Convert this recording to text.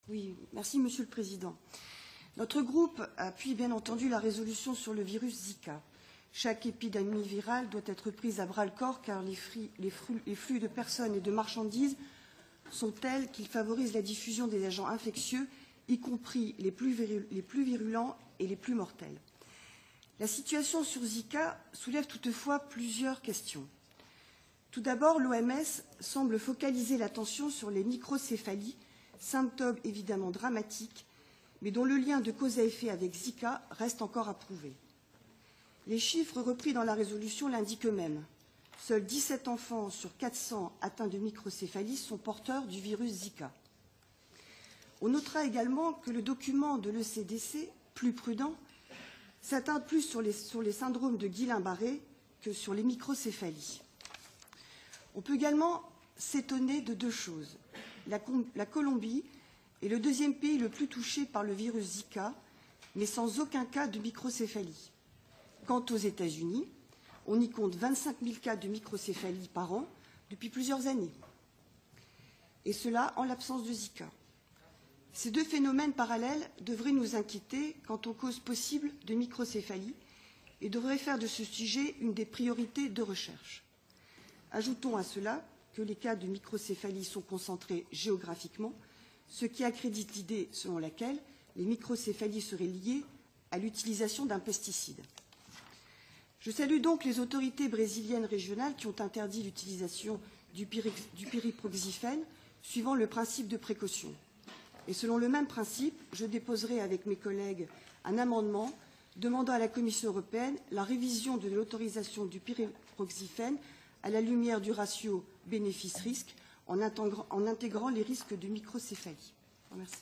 Oui, merci Monsieur le Président. Notre groupe appuie bien entendu la résolution sur le virus Zika. Chaque épidémie virale doit être prise à bras-le-corps car les flux de personnes et de marchandises sont tels qu'ils favorisent la diffusion des agents infectieux, y compris les plus virulents et les plus mortels. La situation sur Zika soulève toutefois plusieurs questions. Tout d'abord, l'OMS semble focaliser l'attention sur les microcéphalies, symptômes évidemment dramatiques, mais dont le lien de cause à effet avec Zika reste encore à prouver. Les chiffres repris dans la résolution l'indiquent eux-mêmes. Seuls 17 enfants sur 400 atteints de microcéphalie sont porteurs du virus Zika. On notera également que le document de l'ECDC, plus prudent, s'attarde plus sur les syndromes de Guillain-Barré que sur les microcéphalies. On peut également s'étonner de deux choses. La Colombie est le deuxième pays le plus touché par le virus Zika, mais sans aucun cas de microcéphalie. Quant aux États-Unis, on y compte 25 000 cas de microcéphalie par an depuis plusieurs années, et cela en l'absence de Zika. Ces deux phénomènes parallèles devraient nous inquiéter quant aux causes possibles de microcéphalie et devraient faire de ce sujet une des priorités de recherche. Ajoutons à cela que les cas de microcéphalie sont concentrés géographiquement, ce qui accrédite l'idée selon laquelle les microcéphalies seraient liées à l'utilisation d'un pesticide. Je salue donc les autorités brésiliennes régionales qui ont interdit l'utilisation du pyriproxifène, suivant le principe de précaution. Et selon le même principe, je déposerai avec mes collègues un amendement demandant à la Commission européenne la révision de l'autorisation du pyriproxifène à la lumière du ratio bénéfice-risque en intégrant les risques de microcéphalie. Merci.